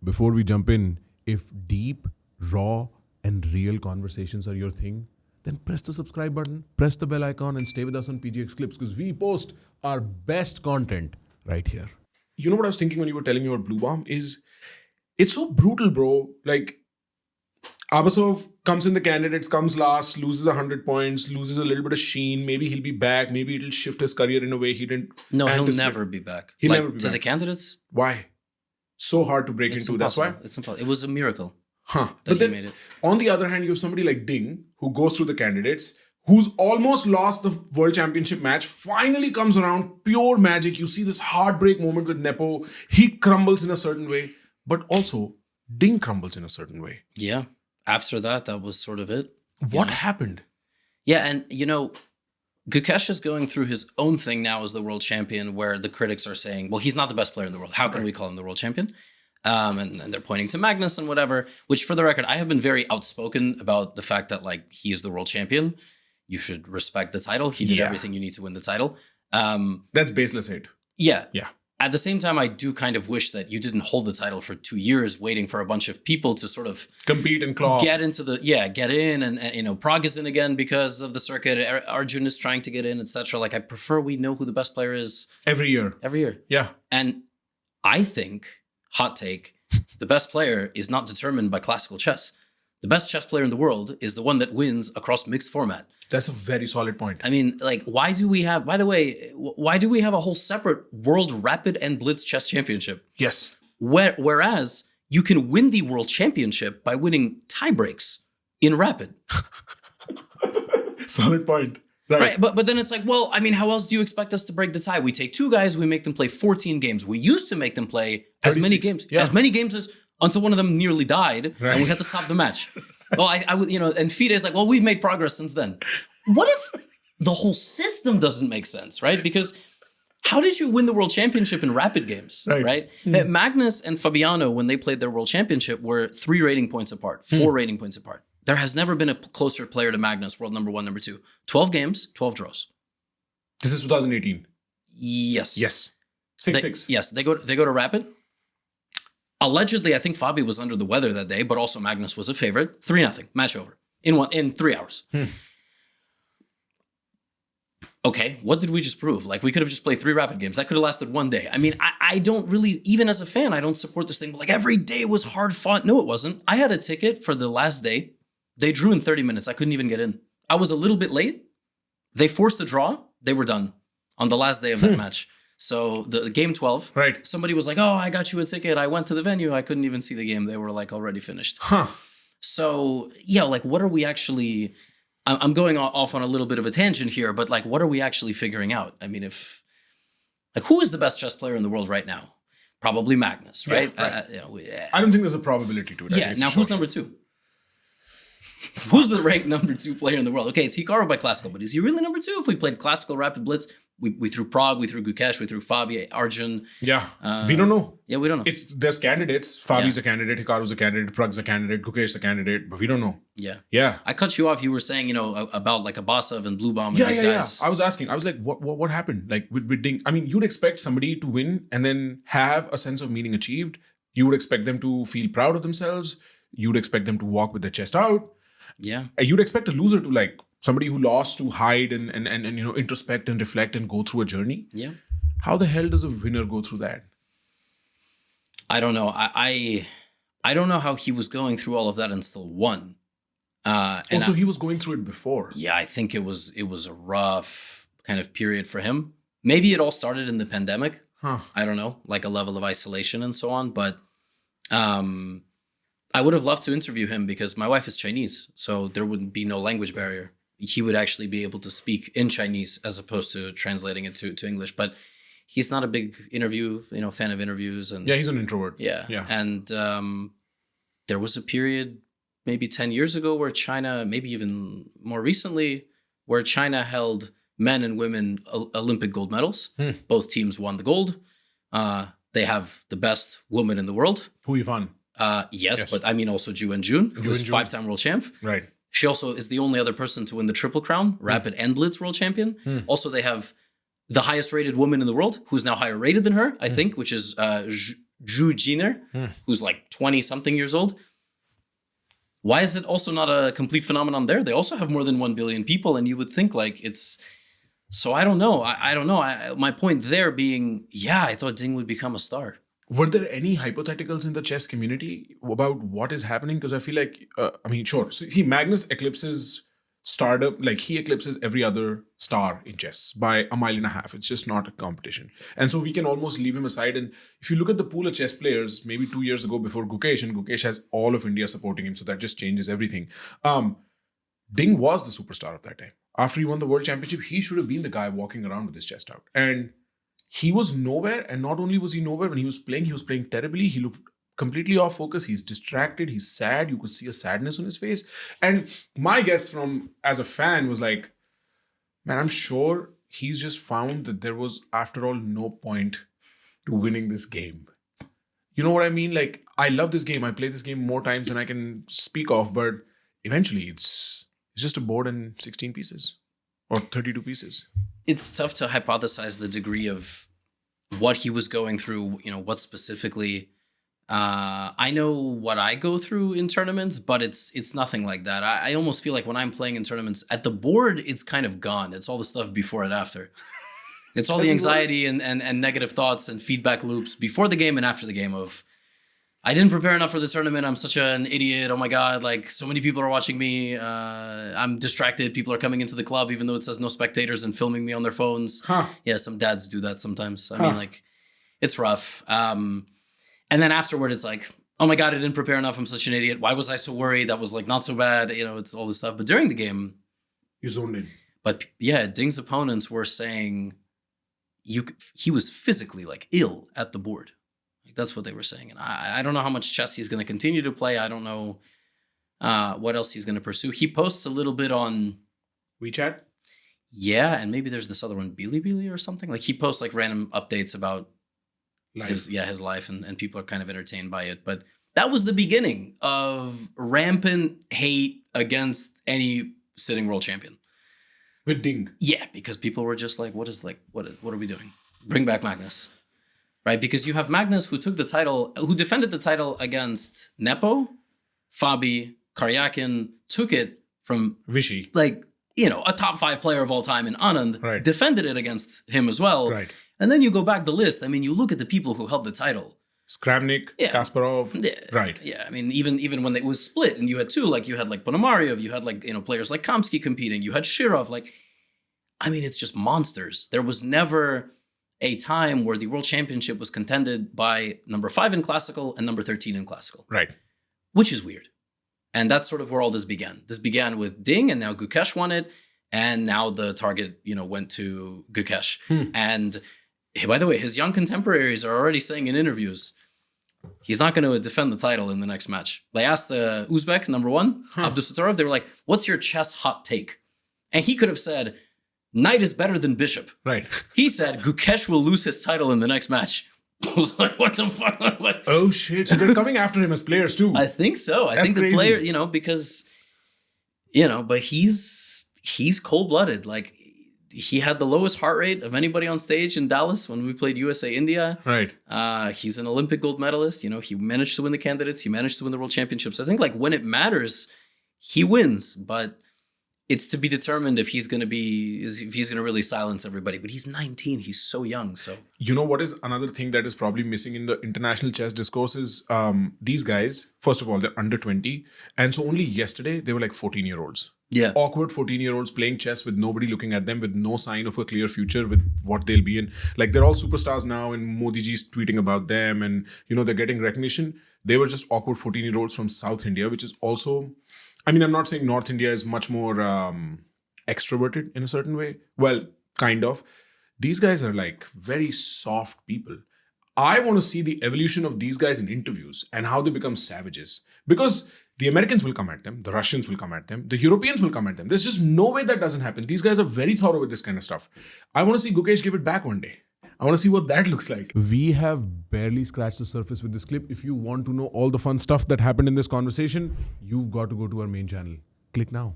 before we jump in, if deep, raw, and real conversations are your thing, then press the subscribe button, press the bell icon, and stay with us on PGX Clips because we post our best content right here. You know what I was thinking when you were telling me about Blue Bomb is it's so brutal, bro. Like, Abasov comes in the candidates, comes last, loses 100 points, loses a little bit of sheen. Maybe he'll be back. Maybe it'll shift his career in a way he didn't. No, he'll anticipate. never be back. He'll like, never be to back. the candidates? Why? So hard to break It's into. impossible. That's why? It's impossible. It was a miracle Huh. that But he then, made it. on the other hand, you have somebody like Ding who goes through the candidates, who's almost lost the World Championship match, finally comes around, pure magic. You see this heartbreak moment with Nepo. He crumbles in a certain way, but also Ding crumbles in a certain way. Yeah. After that, that was sort of it. What happened? Yeah, and Gukesh is going through his own thing now as the world champion, where the critics are saying, well, he's not the best player in the world. How can we call him the world champion? And they're pointing to Magnus and whatever, which for the record, I have been very outspoken about the fact that like he is the world champion. You should respect the title. He did everything you need to win the title. That's baseless hate. Yeah. Yeah. At the same time, I do kind of wish that you didn't hold the title for 2 years, waiting for a bunch of people to sort of Compete and claw. get in and Prague is in again because of the circuit. Arjun is trying to get in, etc. Like, I prefer we know who the best player is Every year. every year. Yeah. And I think, hot take, the best player is not determined by classical chess. The best chess player in the world is the one that wins across mixed format. That's a very solid point. I mean, like, why do we have, by the way, why do we have a whole separate World Rapid and Blitz Chess Championship? Yes. Whereas you can win the World Championship by winning tie breaks in Rapid. Solid point. Right, but then it's like, well, I mean, how else do you expect us to break the tie? We take two guys, we make them play 14 games. We used to make them play as many 36, games as until one of them nearly died, and we had to stop the match. Well, I would, and FIDE is like, well, we've made progress since then. What if the whole system doesn't make sense, right? Because how did you win the world championship in rapid games, right? Magnus and Fabiano, when they played their world championship, were 3 rating points apart, 4 rating points apart. There has never been a closer player to Magnus, world number 1, number 2. 12 games, 12 draws. This is 2018. Yes. Yes. 6-6. Yes, they go to rapid. Allegedly, I think Fabi was under the weather that day, but also Magnus was a favorite. 3-0, match over in 3 hours. Okay, what did we just prove? Like, we could have just played 3 rapid games. That could have lasted 1 day. I mean, I don't really, even as a fan, I don't support this thing. But like, every day was hard fought. No, it wasn't. I had a ticket for the last day. They drew in 30 minutes. I couldn't even get in. I was a little bit late. They forced a draw. They were done on the last day of that match. So the game 12, Right. somebody was like, oh, I got you a ticket. I went to the venue. I couldn't even see the game. They were like already finished. Huh. So yeah, like, what are we actually, I'm going off on a little bit of a tangent here, but like, what are we actually figuring out? I mean, who is the best chess player in the world right now? Probably Magnus, right? Yeah, right. I don't think there's a probability to it. I think Yeah, it's now a who's short number 2? Who's the ranked number 2 player in the world? Okay, it's Hikaru by classical, but is he really number 2? If we played classical rapid blitz, we threw Prague, we threw Gukesh, we threw Fabi, Arjun. Yeah. We don't know. Yeah, we don't know. There's candidates. Fabi's a candidate, Hikaru's a candidate, Prag's a candidate, Gukesh's a candidate, but we don't know. Yeah. Yeah. I cut you off. You were saying, about like Abasov and Blue Bomb and these guys. I was asking. I was like, what happened? Like with Ding. I mean, you'd expect somebody to win and then have a sense of meaning achieved. You would expect them to feel proud of themselves. You'd expect them to walk with their chest out. Yeah. You'd expect a loser to, like, somebody who lost to hide and introspect and reflect and go through a journey. Yeah. How the hell does a winner go through that? I don't know. I don't know how he was going through all of that and still won. Also, he was going through it before. Yeah, I think it was a rough kind of period for him. Maybe it all started in the pandemic. I don't know, like a level of isolation and so on. But I would have loved to interview him because my wife is Chinese, so there would be no language barrier. He would actually be able to speak in Chinese as opposed to translating it to English. But he's not a big fan of interviews. And yeah, he's an introvert. Yeah. And there was a period maybe 10 years ago where China, maybe even more recently, where China held men and women Olympic gold medals. Both teams won the gold. They have the best woman in the world. Who Yvonne? Yes, but I mean also Ju and Jun, who's 5-time world champ. Right. She also is the only other person to win the Triple Crown, Rapid and Blitz world champion. Also, they have the highest rated woman in the world, who's now higher rated than her, I think, which is Drew Jenner, who's like 20 something years old. Why is it also not a complete phenomenon there? They also have more than 1 billion people, and you would think like it's. So I don't know. I don't know. My point there being, yeah, I thought Ding would become a star. Were there any hypotheticals in the chess community about what is happening? Because I feel like, sure. So, see, Magnus eclipses stardom, like he eclipses every other star in chess by a mile and a half. It's just not a competition. And so we can almost leave him aside. And if you look at the pool of chess players, maybe 2 years ago before Gukesh, and Gukesh has all of India supporting him. So that just changes everything. Ding was the superstar of that time. After he won the world championship, he should have been the guy walking around with his chest out. And he was nowhere. And not only was he nowhere, when he was playing terribly. He looked completely off focus. He's distracted. He's sad. You could see a sadness on his face. And my guess from as a fan was like, man, I'm sure he's just found that there was, after all, no point to winning this game. You know what I mean? Like, I love this game. I play this game more times than I can speak of, but eventually it's just a board and 16 pieces or 32 pieces. It's tough to hypothesize the degree of what he was going through, what specifically. I know what I go through in tournaments, but it's nothing like that. I almost feel like when I'm playing in tournaments, at the board, it's kind of gone. It's all the stuff before and after. It's all the anxiety and negative thoughts and feedback loops before the game and after the game of, I didn't prepare enough for this tournament. I'm such an idiot. Oh my God. Like, so many people are watching me. I'm distracted. People are coming into the club, even though it says no spectators, and filming me on their phones. Huh. Yeah, some dads do that sometimes. I mean, like, it's rough. And then afterward, it's like, oh my God, I didn't prepare enough. I'm such an idiot. Why was I so worried? That was like not so bad. It's all this stuff. But during the game, You zoned in. but yeah, Ding's opponents were saying he was physically like ill at the board. Like, that's what they were saying. And I don't know how much chess he's going to continue to play. I don't know what else he's going to pursue. He posts a little bit on WeChat? Yeah, and maybe there's this other one, Bilibili or something. Like, he posts like random updates about his life, and people are kind of entertained by it. But that was the beginning of rampant hate against any sitting world champion. With Ding. Yeah, because people were just like, what are we doing? Bring back Magnus. Right? Because you have Magnus, who defended the title against Nepo, Fabi, Karyakin, took it from Vishy. like, a top 5 player of all time in Anand, Right. defended it against him as well. Right. And then you go back the list. I mean, you look at the people who held the title. Skramnik, Yeah. Kasparov. Yeah. Right. Yeah, I mean, even when it was split and you had two, like you had like Ponomarev, you had like, players like Kamsky competing, you had Shirov, like, I mean, it's just monsters. There was never a time where the world championship was contended by number 5 in classical and number 13 in classical. Right. Which is weird. And that's sort of where all this began. This began with Ding, and now Gukesh won it. And now the target, went to Gukesh. And by the way, his young contemporaries are already saying in interviews, he's not going to defend the title in the next match. They asked Uzbek, number 1, Abdusattorov, they were like, what's your chess hot take? And he could have said, Knight is better than Bishop. Right. He said, Gukesh will lose his title in the next match. I was like, what the fuck? What? Oh, shit. So they're coming after him as players, too. I think so. I think crazy. The player, because, but he's cold-blooded. Like, he had the lowest heart rate of anybody on stage in Dallas when we played USA India. Right. He's an Olympic gold medalist. He managed to win the candidates. He managed to win the world championships. I think like when it matters, he wins. But it's to be determined if he's going to really silence everybody. But he's 19. He's so young. So You know what is another thing that is probably missing in the international chess discourse is these guys, first of all, they're under 20. And so only yesterday, they were like 14-year-olds. yeah, Awkward 14-year-olds playing chess with nobody looking at them, with no sign of a clear future with what they'll be in. Like, they're all superstars now, and Modi ji's tweeting about them, and they're getting recognition. They were just awkward 14-year-olds from South India, which is also, I mean, I'm not saying North India is much more extroverted in a certain way. Well, kind of. These guys are like very soft people. I want to see the evolution of these guys in interviews and how they become savages, because the Americans will come at them, the Russians will come at them, the Europeans will come at them. There's just no way that doesn't happen. These guys are very thorough with this kind of stuff. I want to see Gukesh give it back one day. I want to see what that looks like. We have barely scratched the surface with this clip. If you want to know all the fun stuff that happened in this conversation, you've got to go to our main channel. Click now.